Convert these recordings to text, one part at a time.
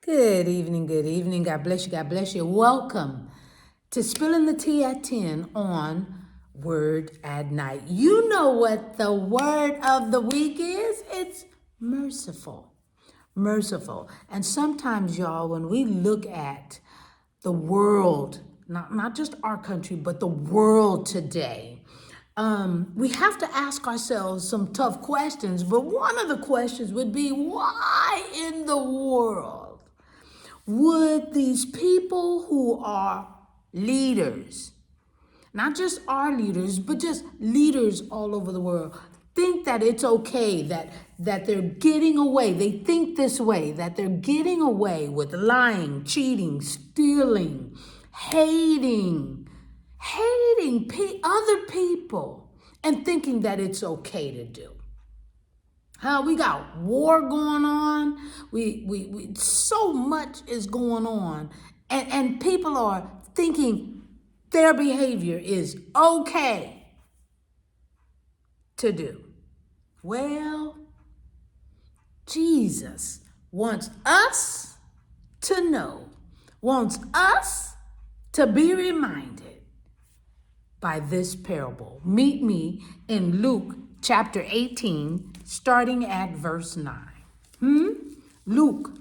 Good evening, good evening. God bless you, God bless you. Welcome to Spilling the Tea at 10 on Word at Night. You know what the word of the week is? It's merciful. Merciful. And sometimes, y'all, when we look at the world, not just our country, but the world today, we have to ask ourselves some tough questions. But one of the questions would be, why in the world would these people who are leaders, not just our leaders, but just leaders all over the world, think that it's okay, that they're getting away? They think this way, that they're getting away with lying, cheating, stealing, hating other people, and thinking that it's okay to do. We got war going on. We so much is going on. And people are thinking their behavior is okay to do. Well, Jesus wants us to know, wants us to be reminded by this parable. Meet me in Luke chapter 18, starting at verse 9. Luke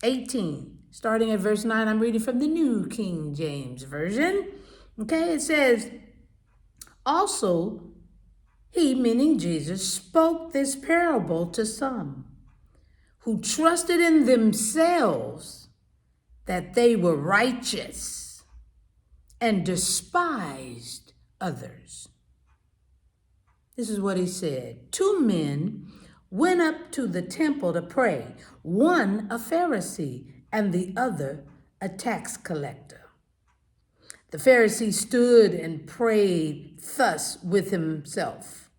18, starting at verse 9. I'm reading from the New King James Version. Okay, it says, also, he, meaning Jesus, spoke this parable to some who trusted in themselves that they were righteous and despised others. This is what he said. 2 men went up to the temple to pray, one a Pharisee and the other a tax collector. The Pharisee stood and prayed thus with himself: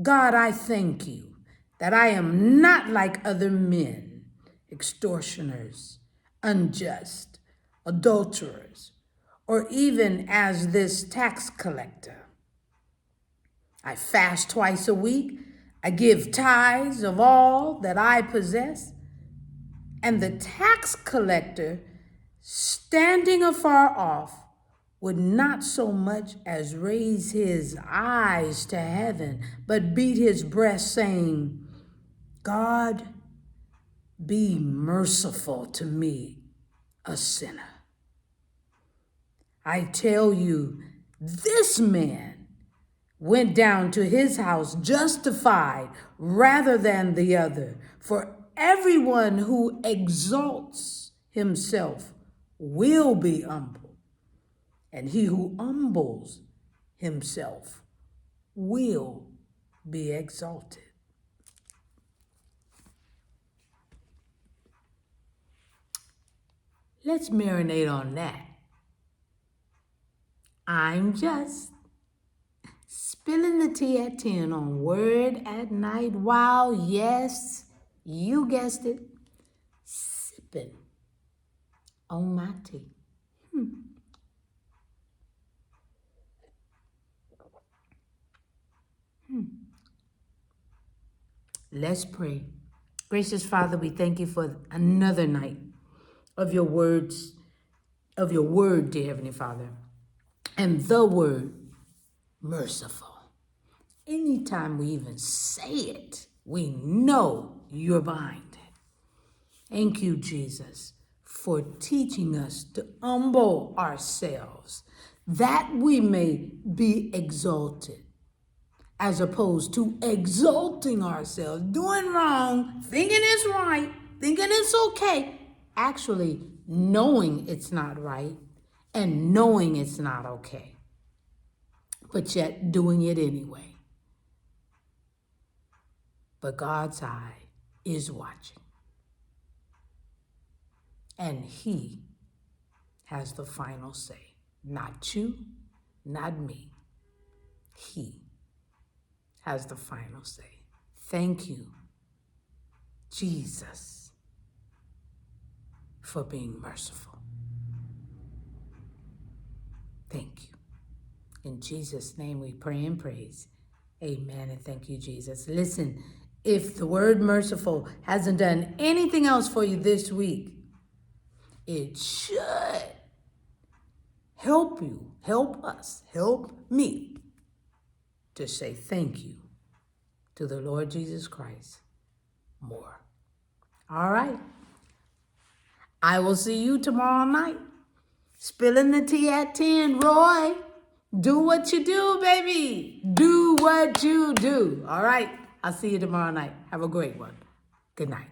God, I thank you that I am not like other men, extortioners, unjust, adulterers, or even as this tax collector. I fast twice a week. I give tithes of all that I possess. And the tax collector, standing afar off, would not so much as raise his eyes to heaven, but beat his breast, saying, God, be merciful to me, a sinner. I tell you, this man went down to his house justified rather than the other. For everyone who exalts himself will be humbled, and he who humbles himself will be exalted. Let's marinate on that. I'm just spilling the tea at 10 on Word at Night, while, yes, you guessed it, sipping on my tea. Let's pray. Gracious Father, we thank you for another night of your words, of your word, dear Heavenly Father, and the word merciful. Anytime we even say it, we know you're behind it. Thank you, Jesus, for teaching us to humble ourselves, that we may be exalted, as opposed to exalting ourselves, doing wrong, thinking it's right, thinking it's okay, actually knowing it's not right and knowing it's not okay, but yet doing it anyway. But God's eye is watching, and he has the final say. Not you, not me. He has the final say. Thank you, Jesus, for being merciful. Thank you. In Jesus' name we pray and praise. Amen, and thank you, Jesus. Listen, if the word merciful hasn't done anything else for you this week, it should help you, help us, help me to say thank you to the Lord Jesus Christ more. All right. I will see you tomorrow night. Spilling the tea at 10. Roy, do what you do, baby. Do what you do. All right. I'll see you tomorrow night. Have a great one. Good night.